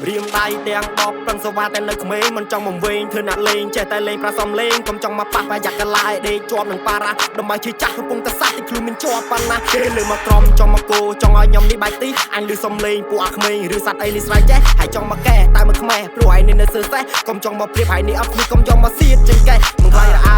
រៀមដៃទាំងដបប្រឹងសវ៉ាតែនៅក្មេងមិនចង់មកវិញធ្វើណាក់លេងចេះតែលេងប្រាសំលេងកុំចង់មកប៉ះប្រយ័ត្នកលាយដេកជាប់នឹងប៉ារ៉ាដើម្បីជឿចាស់កំពុងតែសាច់ទីខ្លួនមានជាប់ប៉ុណ្ណាគេលើមកក្រំចង់មកគោចង់ឲ្យខ្ញុំនេះបែកទីអញលឺសំលេងពួកអាក្មេងឬសัตว์អីនេះស្រ័យចេះហើយចង់មកកែតែមកខ្មែរព្រោះឯនេះនៅសើសេះកុំចង់មកព្រៀបហើយនេះអត់គ្នាកុំចង់មកសៀតចេញកែមិនខ្លាចរអា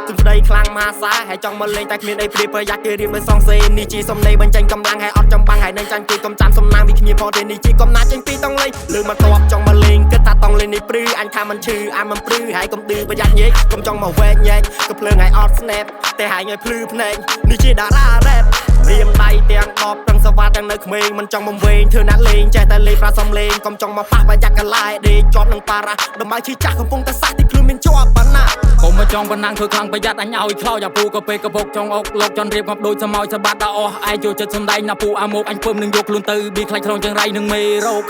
ទុំស្ដីខ្លាំងមហាសាហើយចង់មកលេងតែគ្មានអីព្រៀបប្រយ័ត្នគេរៀបដោយសងសេនេះជាសំឡេងបញ្ចេញកម្លាំងហើយអត់ចំបាំងហើយនឹងចាញ់គេកុំចាំសំណាងពីគ្នាផងទេនេះជាកំណាចចេញពីតង់លេងលើមកតបចង់មកលេងគិតថាតង់លេងនេះព្រឺអញថាមិនឈឺអាមិនព្រឺហើយកុំឌឺប្រយ័ត្នញែកកុំចង់មកវែកញែកក៏ភ្លើងហើយអត់ snap តែហើយឲ្យភ្លឺភ្នែកនេះជាតារា rap រៀមដៃទាំងដបទាំងសវ៉ាទាំងនៅក្មេងមិនចង់មកវែងធ្វើណាក់លេងចេះតែលេងប្រាសំលេងកុំចង់មកប៉ះប្រយ័ត្នកលាយដេកជាប់នឹងប៉ារ៉ាដើម្បីជឿចាស់កំពុងតែសាច់ទីខ្លួនមានជាប់ប៉ុណ្ណាកុំមកចង់ប៉ុណ្ណាធ្វើខ្លាំងប្រយ័ត្នអញឲ្យខ្លោចអាពូក៏ពេលកពុកចង់អុកលោកចន់រៀបកំដូចសមោចសបាត់ដល់អស់ឯងចូលចិត្តសំដែងណាពូអាមកអញពឹមនឹងយកខ្លួនទៅប៊ីខ្លាច់ក្នុងចង្រៃនឹងមេរោគ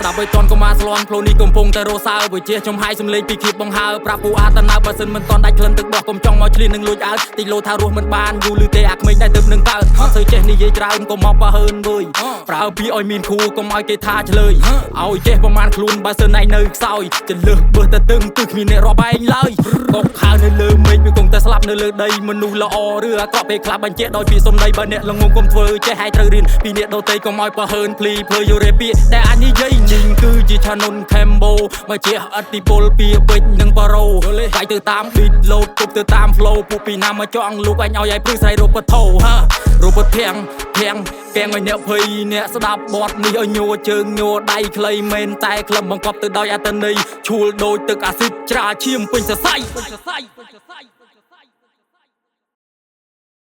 ស្ដាប់ឲ្យតន់កុំអាស្លន់ផ្លូវនេះកំពុងតែរសើបើជាចំហាយសំលេងពីគៀបបង្ហើប្រាប់ពូអាតណៅបើសិនមិនតន់ដាច់ក្លិនទឹកបោះកុំចង់មកឆ្លៀននឹងលួចអើទីលោថារស់មិនបានយូរឮទេអាក្មេងតែទៅនឹងកើតអត់សូវចេះនិយាយច្រើនកុំមកបើហើនវើយប្រើពីឲ្យមានគ្រូកុំឲ្យគេថាឆ្លើយឲ្យចេះប្រមាណខ្លួនបើសិនឯងនៅខ្សោយចន្លើសបើតែទឹងគឺគ្មានអ្នករាប់ឯងឡើយកុកខៅនៅលើមេឃវាគង់តែស្លាប់នៅលើដីមនុស្សល្អឬអាក្រក់ពេលខ្លះបញ្ជាក់ដោយពីសំដីបើអ្នកល្ងងកុំធ្វើចេះឲ្យត្រូវរៀនពីអ្នកដទៃកុំឲ្យបើហើនភ្លីភើយរេពាតែអញនិយាយញីងគឺជាឆានុនខេមបូមកជាអតិពលពីពេជ្រនិងប៉ារ៉ូវាយទៅតាម beat load ទប់ទៅតាម flow ពួកពីណាមកចង់លូកអញឲ្យព្រឹកស្រ័យរូបធោហារូបធាំងកែងឲ្យអ្នកភ័យអ្នកស្ដាប់បទនេះឲ្យញ័រជើងញ័រដៃខ្លីមែនតែក្លឹមបង្កប់ទៅដោយអត្តន័យឈួលដូចទឹកអាស៊ីតច្រាឈាមពេញសរសៃ